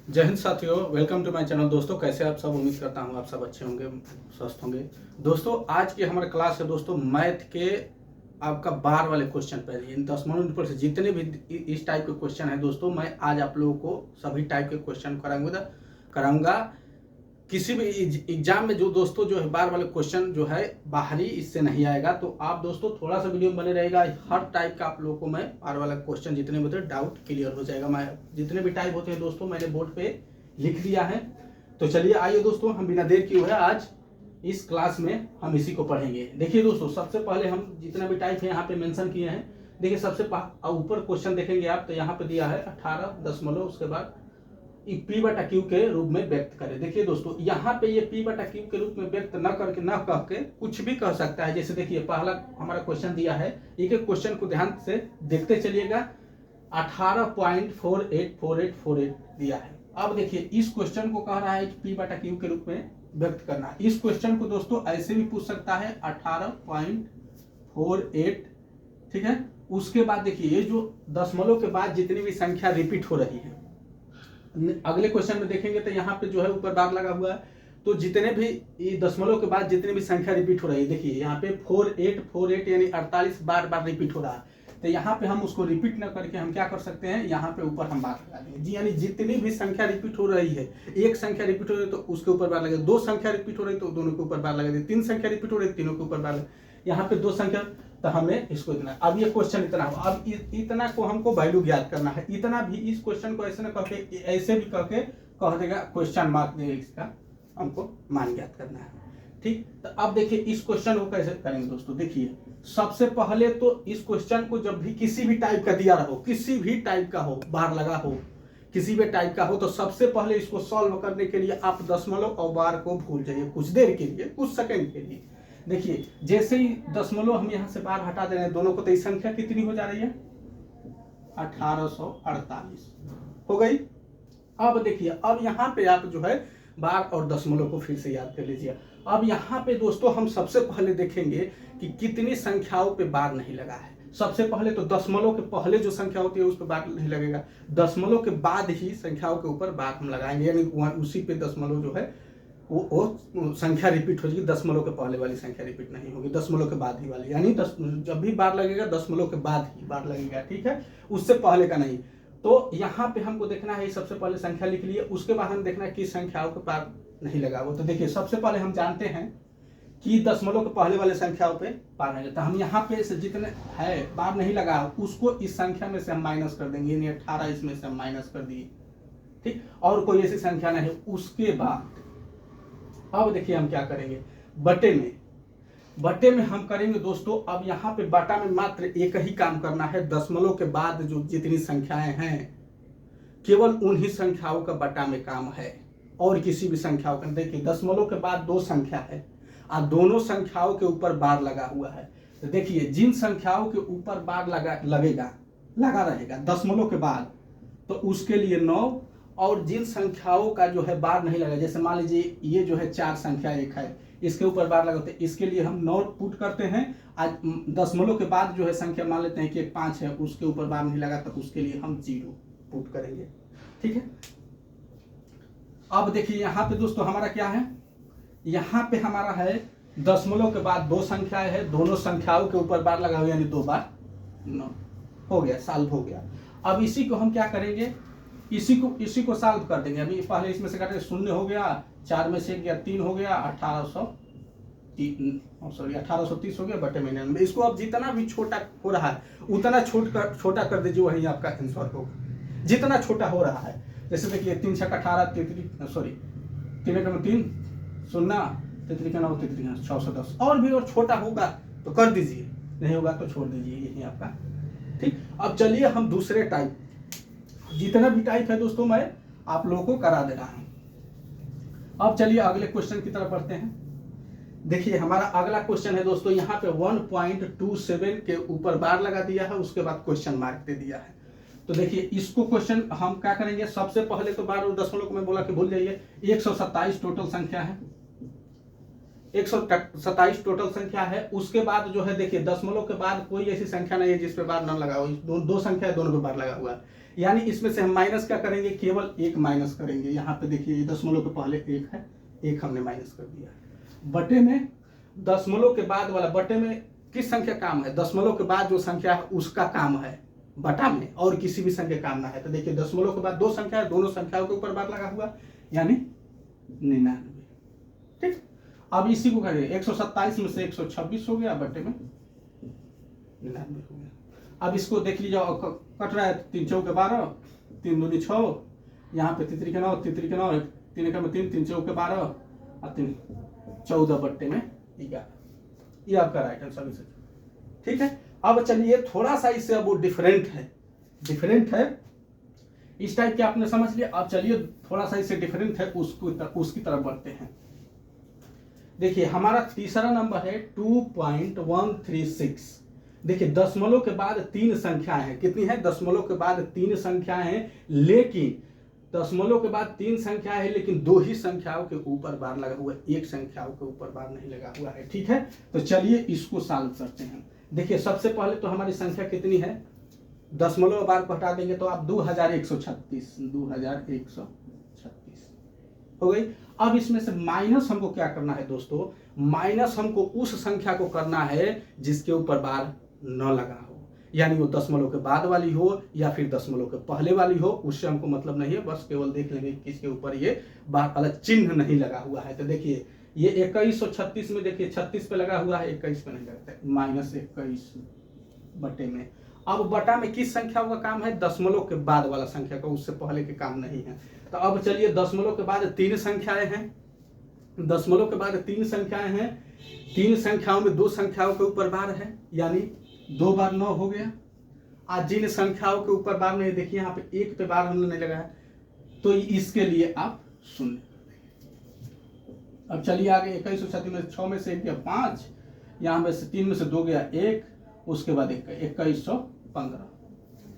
जय हिंद साथियों, welcome to my channel. दोस्तों कैसे आप सब, उम्मीद करता हूँ आप सब अच्छे होंगे, स्वस्थ होंगे। दोस्तों आज की हमारे क्लास है दोस्तों मैथ के आपका बार वाले क्वेश्चन पे इन 10 मिनट पर से जितने भी इस टाइप के क्वेश्चन है दोस्तों, मैं आज आप लोगों को सभी टाइप के क्वेश्चन कराऊंगा। किसी भी एग्जाम में जो दोस्तों जो है बार वाले क्वेश्चन जो है बाहरी इससे नहीं आएगा, तो आप दोस्तों थोड़ा सा वीडियो बने रहेगा। हर टाइप का आप लोगों को मैं बार वाला क्वेश्चन जितने भी होते हैं डाउट क्लियर हो जाएगा। मैं जितने भी टाइप होते हैं दोस्तों मैंने बोर्ड पे लिख दिया है। तो चलिए आइए दोस्तों, हम बिना देर किए हुए आज इस क्लास में हम इसी को पढ़ेंगे। देखिए दोस्तों, सबसे पहले हम जितना भी टाइप है यहाँ पे मेंशन किए हैं। देखिए सबसे ऊपर क्वेश्चन देखेंगे आप तो यहाँ पे दिया है 18 उसके बाद पी बटा क्यू के रूप में व्यक्त करें। देखिए दोस्तों, यहाँ पे ये पी बटा क्यू के रूप में व्यक्त न करके न कह के कुछ भी कह सकता है। जैसे देखिए पहला हमारा क्वेश्चन दिया है, एक एक क्वेश्चन को ध्यान से देखते चलिएगा। 18.484848 दिया है। अब देखिए इस क्वेश्चन को कह रहा है पी बटा क्यू के रूप में व्यक्त करना। इस क्वेश्चन को दोस्तों ऐसे भी पूछ सकता है 18.48, ठीक है। उसके बाद देखिए ये जो दशमलव के बाद जितनी भी संख्या रिपीट हो रही है, अगले क्वेश्चन में देखेंगे तो यहाँ पे जो है ऊपर बार लगा हुआ है, तो जितने भी ये दशमलव के बाद जितनी भी संख्या रिपीट हो रही है, देखिए यहाँ पे 4848 यानी 48 बार बार रिपीट हो रहा है। तो यहाँ पे हम उसको रिपीट न करके हम क्या कर सकते हैं, यहाँ पे ऊपर हम बार लगा देंगे जी। यानी जितनी भी संख्या रिपीट हो रही है, एक संख्या रिपीट हो रही है तो उसके ऊपर बार लगे, दो संख्या रिपीट हो रही है तो दोनों के ऊपर बार लगा दे, तीन संख्या रिपीट हो रही है तीनों के ऊपर बार लगे। यहाँ पे दो संख्या, तो हमें इसको इतना, अब ये क्वेश्चन इतना हो, अब इतना को हमको वैल्यू ज्ञात करना है। इतना भी इस क्वेश्चन को ऐसे ना करके ऐसे भी करके कह देगा, क्वेश्चन मार्क देगा, इसका हमको मान ज्ञात करना है, ठीक। तो अब देखिए इस क्वेश्चन को कैसे करेंगे दोस्तों। देखिए सबसे पहले तो इस क्वेश्चन को जब भी किसी भी टाइप का दिया रहो, किसी भी टाइप का हो, बार लगा हो, किसी भी टाइप का हो, तो सबसे पहले इसको सॉल्व करने के लिए आप दशमलव और बार को भूल जाइए कुछ देर के लिए, कुछ सेकंड के लिए। देखिए जैसे ही दशमलव हम यहाँ से बाहर हटा दे रहे हैं दोनों को, तो ये संख्या कितनी हो जा रही है, 1848 हो गई। अब देखिए अब यहाँ पे आप जो है बार और दशमलव को फिर से याद कर लीजिए। अब यहाँ पे दोस्तों हम सबसे पहले देखेंगे कि कितनी संख्याओं पे बार नहीं लगा है। सबसे पहले तो दशमलव के पहले जो संख्या होती है उस पर बार नहीं लगेगा, दशमलव के बाद ही संख्याओं के ऊपर बार हम लगाएंगे, यानी उसी पे दशमलव जो है वो संख्या रिपीट हो जाएगी। दशमलव के पहले वाली संख्या रिपीट नहीं होगी, दशमलव के बाद ही वाली, यानी जब भी बार लगेगा दशमलव के बाद ही बार लगेगा, ठीक है, उससे पहले का नहीं। तो यहाँ पे हमको देखना है, सबसे पहले संख्या लिख लिए, उसके बाद हम देखना है किस संख्याओं के पार नहीं लगा वो। तो देखिए सबसे पहले हम जानते हैं कि दशमलव के पहले वाले संख्याओं पे पार नहीं लगता। हम यहाँ पे से जितने है बार नहीं लगा उसको इस संख्या में से हम माइनस कर देंगे, यानी 18 इसमें से हम माइनस कर दिए, ठीक। और कोई ऐसी संख्या नहीं। उसके बाद अब देखिए हम क्या करेंगे, बटे में हम करेंगे दोस्तों। अब यहाँ पे बटा में मात्र एक ही काम करना है, दशमलव के बाद जो जितनी संख्याएं हैं केवल उन्हीं संख्याओं का बटा में काम है, और किसी भी संख्याओं का। देखिए दशमलव के बाद दो संख्या है और दोनों संख्याओं के ऊपर बार लगा हुआ है। तो देखिए जिन संख्याओं के ऊपर बार लगा रहेगा दशमलव के बाद, तो उसके लिए 9, और जिन संख्याओं का जो है बार नहीं लगा, जैसे मान लीजिए ये जो है 4 संख्या एक है, इसके ऊपर बार लगाते हैं, इसके लिए हम 9 पुट करते हैं। आज दशमलव के बाद जो है संख्या मान लेते हैं कि 5 है, उसके ऊपर बार नहीं लगा, तो उसके लिए हम 0 पुट करेंगे, ठीक है। अब देखिए यहाँ पे दोस्तों हमारा क्या है, यहाँ पे हमारा है दशमलव के बाद दो संख्याएं है, दोनों संख्याओं के ऊपर बार लगा हुआ, यानी 2 बार 9 हो गया, सॉल्व हो गया। अब इसी को हम क्या करेंगे, इसी को सॉल्व कर देंगे। अभी पहले इसमें से काटेंगे, 0 हो गया, 4 में से 1 गया, 3 हो गया, 1830 हो गया, बटे में 99। इसको अब जितना भी छोटा हो रहा है उतना छोटा कर दीजिए, वही आपका आंसर होगा जितना छोटा हो रहा है। जैसे देखिए 3 छक्का 18, 3 3 0 33 का 9 33 610, और भी और छोटा होगा तो कर दीजिए, नहीं होगा तो छोड़ दीजिए, यही आपका, ठीक। अब चलिए हम दूसरे टाइप, जितना भी टाइप है दोस्तों मैं आप लोगों को करा दे रहा हूं। अब चलिए अगले क्वेश्चन की तरफ बढ़ते हैं। देखिए हमारा अगला क्वेश्चन है दोस्तों, यहाँ पे 1.27 के ऊपर बार लगा दिया है, उसके बाद क्वेश्चन मार्क दे दिया है। तो देखिए इसको क्वेश्चन हम क्या करेंगे, सबसे पहले तो बार और दशमलव को मैं बोला कि भूल जाइए। 127 टोटल संख्या है, 127 टोटल संख्या है। उसके बाद जो है देखिए दशमलव के बाद कोई ऐसी संख्या नहीं है जिस पे बार न लगा हो, दो संख्या है दोनों पे बार लगा हुआ है। यानी इसमें से हम माइनस क्या करेंगे, केवल एक माइनस करेंगे। यहाँ पे देखिए ये दशमलव के पहले एक है, एक हमने माइनस कर दिया। बटे में दशमलव के बाद वाला, बटे में किस संख्या काम है, दशमलव के बाद जो संख्या है उसका काम है बटा में, और किसी भी संख्या काम ना है। तो देखिए दशमलव के बाद दो संख्या है, दोनों संख्याओं के ऊपर बार लगा हुआ यानी 99। ठीक, अब इसी को करेंगे 127 में से 126 हो गया, बटे में 99 हो गया। अब इसको देख लीजिए, कट रहा है 3 चौके 12, 3 दूनी 6, यहाँ पे तितरी के 9, तितरी के 9, 3 एकम 3, 3 चौके 12 और 3 14 बट्टे में 11। ये आपका राइट आंसर है। ठीक है, अब चलिए थोड़ा सा इससे अब वो डिफरेंट है इस टाइप के आपने समझ लिया। अब चलिए थोड़ा सा इससे डिफरेंट है उसकी तरफ बढ़ते हैं। देखिए हमारा तीसरा नंबर है 2.136। देखिए दशमलव के बाद 3 संख्याएं हैं, कितनी है, दशमलव के बाद 3 संख्याएं हैं, लेकिन दशमलव के बाद 3 संख्या है लेकिन 2 ही संख्याओं के ऊपर बार लगा हुआ है, एक संख्याओं के ऊपर बार नहीं लगा हुआ है। ठीक है, तो चलिए इसको सॉल्व करते हैं। देखिए सबसे पहले तो हमारी संख्या कितनी है, दशमलव बार को हटा देंगे तो आप 2136 हो गई। अब इसमें से माइनस हमको क्या करना है दोस्तों, माइनस हमको उस संख्या को करना है जिसके ऊपर बार न लगा हो, यानी वो दशमलव के बाद वाली हो या फिर दशमलव के पहले वाली हो, उससे हमको मतलब नहीं है, बस केवल देख लेंगे किसके ऊपर ये बार वाला चिन्ह नहीं लगा हुआ है। तो देखिए ये 2136 में देखिए 36 पे लगा हुआ है, 21 पे नहीं लगता है, -21 बटे में। अब बटा में किस संख्या का काम है, दशमलव के बाद वाला संख्या का, उससे पहले के काम नहीं है। तो अब चलिए दशमलव के बाद 3 संख्याएं हैं, दशमलव के बाद 3 संख्याएं हैं, 3 संख्याओं में 2 संख्याओं के ऊपर बार है, यानी 2 बार 9 हो गया। आज जिन संख्याओं के ऊपर बार नहीं, देखिए यहाँ पे 1 पे बार हमने नहीं लगाया, तो इसके लिए आप 0। अब चलिए आगे 2136 में 6 में से 1 गया 5, यहाँ में से 3 में से 2 गया 1, उसके बाद 2115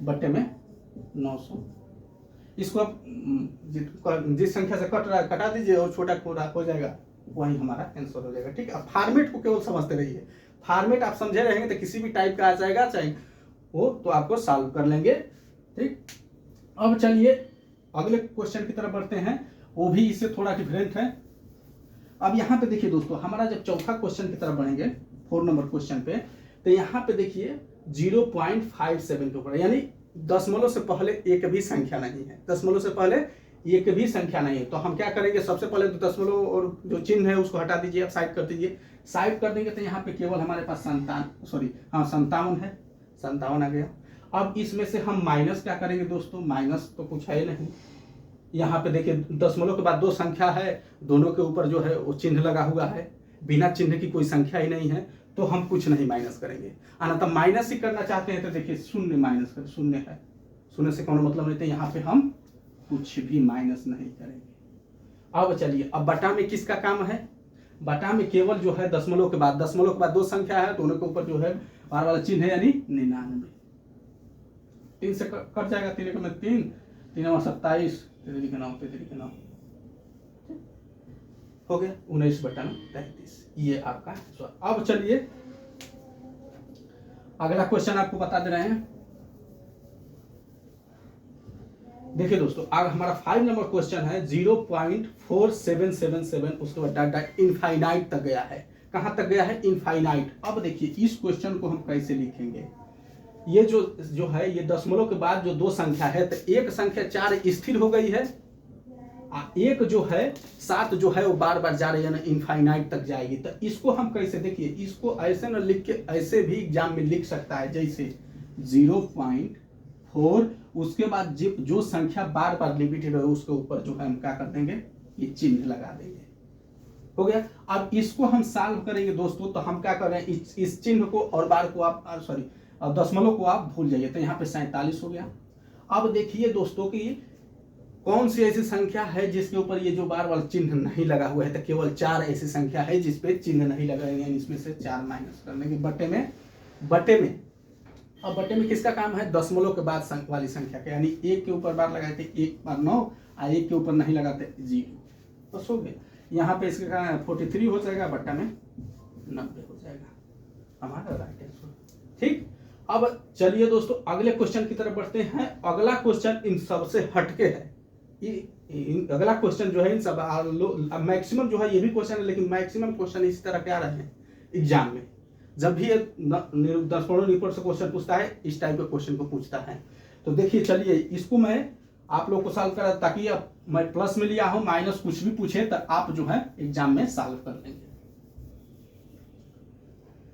बटे में 900। इसको आप जिस संख्या से कट रहा है कटा दीजिए और छोटा हो जाएगा, वही हमारा आंसर हो जाएगा। ठीक है, अब फॉर्मेट को केवल समझते रहिए, फॉर्मेट आप समझे रहेंगे तो किसी भी टाइप का आ जाएगा, चाहे वो तो आपको सॉल्व कर लेंगे। ठीक, अब चलिए अगले क्वेश्चन की तरफ बढ़ते हैं, वो भी इससे थोड़ा डिफरेंट है। अब यहाँ पे देखिए दोस्तों, हमारा जब चौथा क्वेश्चन की तरफ बढ़ेंगे 4 नंबर क्वेश्चन पे, तो यहाँ पे देखिए 0.57 के ऊपर, यानी दशमलव से पहले एक भी संख्या नहीं है, दशमलव से पहले एक भी संख्या नहीं है। तो हम क्या करेंगे, सबसे पहले तो दशमलव और जो चिन्ह है उसको हटा दीजिए, आप साइड कर दीजिए। साइड कर देंगे तो यहाँ पे केवल हमारे पास 57 है, 57 आ गया। अब इसमें से हम माइनस क्या करेंगे दोस्तों, माइनस तो कुछ है नहीं। यहाँ पे देखिए दशमलव के बाद 2 संख्या है, दोनों के ऊपर जो है वो चिन्ह लगा हुआ है, बिना चिन्ह की कोई संख्या ही नहीं है, तो हम कुछ नहीं माइनस करेंगे। अनंतम माइनस ही करना चाहते हैं तो देखिए 0 माइनस कर, 0 है, 0 से कोनो मतलब नहीं, तो यहाँ पे हम कुछ भी माइनस नहीं करेंगे। अब चलिए, अब बटा में किसका काम है, बटा में केवल जो है दशमलव के बाद 2 संख्या है, दोनों के ऊपर जो है बार वाला चिन्ह है, यानी 99। 3 से कट जाएगा, 3 में 3, 3 27, 3 के 9, 3 के 9 हो गया, 19 बटा में 33। ये आपका आंसर। अब चलिए अगला क्वेश्चन आपको बता दे रहे हैं। देखिए दोस्तों, अब हमारा 5 नंबर क्वेश्चन है 0.4777, उसके बाद डाटा इनफाइनाइट तक गया है। कहां तक गया है, इनफाइनाइट। अब देखिए इस क्वेश्चन को हम कैसे लिखेंगे, ये जो है ये दशमलव के बाद जो 2 संख्या है, तो एक संख्या 4 स्थिर हो गई है, एक जो है 7 जो है वो बार बार जा रही है ना, इनफाइनाइट तक जाएगी। तो इसको हम कैसे, देखिए इसको ऐसे ना लिख के ऐसे भी एग्जाम में लिख सकता है, जैसे 0.4, उसके बाद जो संख्या बार बार रिपीटेड है उसके ऊपर जो है हम क्या कर देंगे, ये चिन्ह लगा देंगे। हो गया। अब इसको हम सॉल्व करेंगे दोस्तों, तो हम क्या कर रहे हैं, इस चिन्ह को और बार को आप दशमलव को आप भूल जाइए, तो यहाँ पे 47 हो गया। अब देखिए दोस्तों कि कौन सी ऐसी संख्या है जिसके ऊपर ये जो बार वाला चिन्ह नहीं लगा हुआ है, तो केवल 4 ऐसी संख्या है जिसपे चिन्ह नहीं लगा है, इसमें से 4 माइनस कर लेंगे बटे में। अब बटे में किसका काम है, दशमलव के बाद वाली संख्या का, यानी 1 के ऊपर बार लगाते 1 बार 9, और 1 के ऊपर नहीं लगाते 0, बस हो गया। यहाँ पे इसका 43 हो जाएगा, बट्टा में 90 हो जाएगा, हमारा राइट आंसर। ठीक, अब चलिए दोस्तों अगले क्वेश्चन की तरफ बढ़ते हैं। अगला क्वेश्चन इन सबसे हटके है। अगला क्वेश्चन जो है इन सब मैक्सिमम जो है ये भी क्वेश्चन है, लेकिन मैक्सिमम क्वेश्चन इस तरह के आ रहे हैं एग्जाम में। जब भी ये 10 निपुण से क्वेश्चन पूछता है इस टाइप के क्वेश्चन को पूछता है। तो देखिए चलिए इसको मैं आप लोग को सॉल्व करा, ताकि अब मैं प्लस में लिया हूं, माइनस कुछ भी पूछे तो आप जो है एग्जाम में सॉल्व कर लेंगे।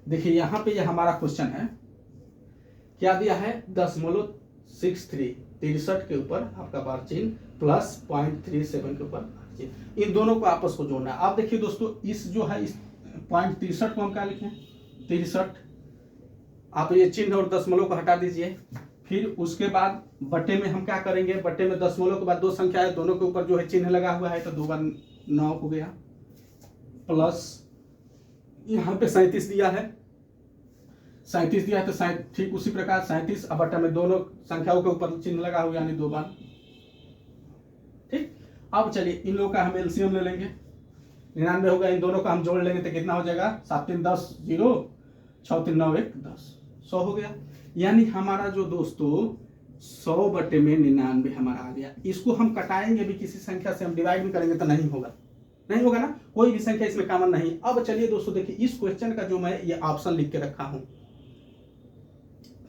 देखिए यहां पे ये हमारा क्वेश्चन है, क्या दिया है 10.63 63 के ऊपर आपका बार चिन्ह प्लस 0.37 के ऊपर बार चिन्ह, इन दोनों को आपस को जोड़ना है। आप देखिए दोस्तों इस जो है इस 0.63 को हम क्या लिखें 63, आप ये चिन्ह और दशमलव को हटा दीजिए। फिर उसके बाद बटे में हम क्या करेंगे, बटे में दशमलव के बाद दो संख्या है, दोनों के ऊपर जो है चिन्ह लगा हुआ है, तो 2 बार 9 हो गया, प्लस यहाँ पे 37 दिया है, 37 दिया है तो ठीक उसी प्रकार 37 अब बटा में दोनों संख्याओं के ऊपर चिन्ह लगा हुआ यानी 2 बार। ठीक, अब चलिए इन लोगों का हम एलसीएम ले लेंगे, 99 होगा, इन दोनों का हम जोड़ लेंगे तो कितना हो जाएगा 7 3 10 0 6 3 9 1 10 100 हो गया। यानी हमारा जो दोस्तों 100 बटे में 99 हमारा आ गया। इसको हम कटाएंगे भी, किसी संख्या से हम डिवाइड भी करेंगे तो नहीं होगा, नहीं होगा ना, कोई भी संख्या इसमें कॉमन नहीं। अब चलिए दोस्तों देखिए इस क्वेश्चन का जो मैं ये ऑप्शन लिख के रखा हूं,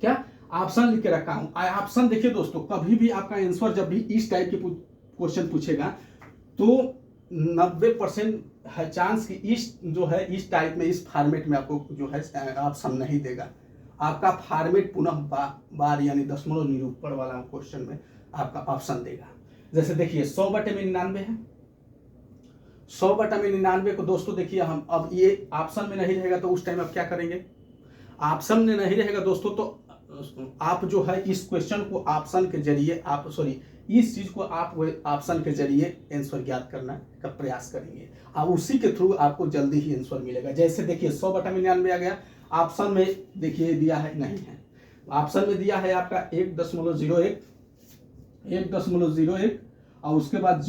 क्या ऑप्शन लिख के रखा हूं, ऑप्शन देखिए दोस्तों कभी भी आपका आंसर जब भी इस टाइप के क्वेश्चन पूछेगा तो 90% है चांस कि इस जो है इस टाइप में इस फॉर्मेट में आपको जो है ऑप्शन नहीं देगा। आपका फॉर्मेट पुनः बार यानी दशमलव निरूपण वाला क्वेश्चन में आपका ऑप्शन देगा। जैसे देखिए 100 बटे में 99 है, 100 बटा में 99 को दोस्तों देखिए हम अब ये ऑप्शन में नहीं रहेगा तो उस टाइम आप क्या करेंगे, ऑप्शन में नहीं रहेगा दोस्तों तो आप जो है इस क्वेश्चन को ऑप्शन के जरिए आप इस चीज को आप ऑप्शन के जरिए आंसर ज्ञात करना का प्रयास करेंगे और उसी के थ्रू आपको जल्दी ही आंसर मिलेगा। जैसे देखिए 100 बटा में 99 आ गया, ऑप्शन में देखिए दिया है नहीं है, ऑप्शन में दिया है आपका 1.01 और उसके बाद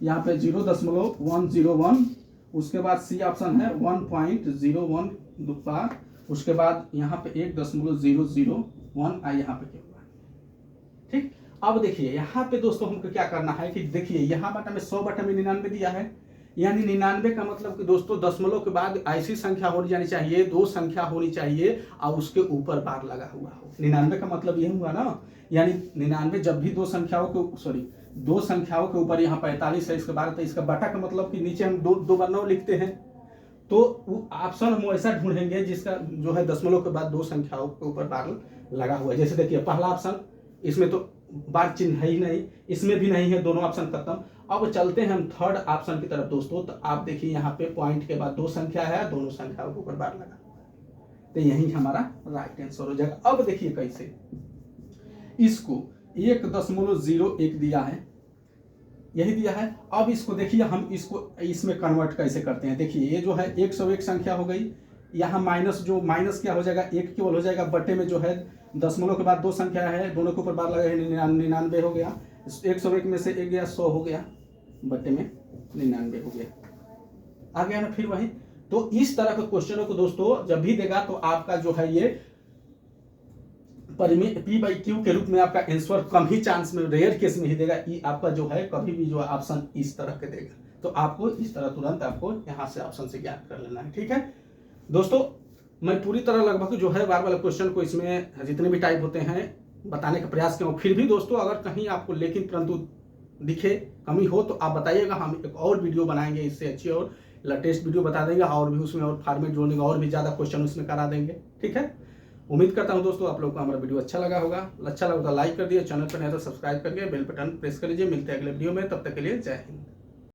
यहाँ पे 0.101, उसके बाद सी ऑप्शन है 1.01 बार, उसके बाद यहाँ पे 1.001 यहाँ पे क्या हुआ। ठीक, अब देखिए यहाँ पे दोस्तों हमको क्या करना है कि देखिए यहाँ बटा में 100 बटा में 99 दिया है, यानी 99 का मतलब कि दोस्तों दशमलव के बाद ऐसी संख्या होनी जानी चाहिए, दो संख्या होनी चाहिए और उसके ऊपर बार लगा हुआ हो। 99 का मतलब ये हुआ ना, यानी 99 जब भी दो संख्याओं के ऊपर यहाँ 45 है, इसके बाद तो इसका बटा का मतलब कि नीचे हम दो बार 9 लिखते हैं, तो ऑप्शन हम ऐसा ढूंढेंगे जिसका जो है दशमलव के बाद दो संख्याओं के ऊपर बार लगा हुआ है। जैसे देखिए पहला ऑप्शन, इसमें तो बार चिन्ह है ही नहीं, इसमें भी नहीं है, दोनों ऑप्शन खत्म। अब चलते हैं हम थर्ड ऑप्शन की तरफ दोस्तों, तो आप देखिए यहाँ पे पॉइंट के बाद दो संख्या है, दोनों संख्याओं के ऊपर बार लगा हुआ है, तो यही हमारा राइट आंसर हो जाएगा। अब देखिए कैसे, इसको 1.01 दिया है, यही दिया है। अब इसको देखिए हम इसको इसमें कन्वर्ट कैसे करते हैं। देखिए ये जो है 101 संख्या हो गई, यहाँ माइनस क्या हो जाएगा, 1 केवल हो जाएगा, बटे में जो है दशमलव के बाद दो संख्या है, दोनों के ऊपर बार लगा है, 99 हो गया, 101 में से 1 गया 100 हो गया, बटे में 99 हो गया, आ गया ना फिर वही। तो इस तरह के क्वेश्चनों को दोस्तों जब भी देगा तो आपका जो है ये P/Q के रूप में आपका आंसर कम ही चांस में, रेयर केस में ही देगा। ये आपका जो है कभी भी जो ऑप्शन इस तरह के देगा, तो आपको इस तरह तुरंत आपको यहाँ से ऑप्शन से ज्ञात कर लेना है। ठीक है दोस्तों, मैं पूरी तरह लगभग जो है बार वाले क्वेश्चन को इसमें जितने भी टाइप होते हैं बताने का प्रयास किया हूँ। फिर भी दोस्तों अगर कहीं आपको लेकिन परंतु दिखे कमी हो तो आप बताइएगा, हम एक और वीडियो बनाएंगे इससे अच्छी और लेटेस्ट वीडियो बता देंगे, और भी उसमें और फॉर्मेट जोड़ने का और भी ज़्यादा क्वेश्चन उसमें करा देंगे। ठीक है, उम्मीद करता हूं दोस्तों आप लोगों को हमारा वीडियो अच्छा लगा होगा। अच्छा लगा तो लाइक कर दिए, चैनल पर नया तो सब्सक्राइब करके बेल बटन प्रेस कर लीजिए। मिलते हैं अगले वीडियो में, तब तक के लिए जय हिंद।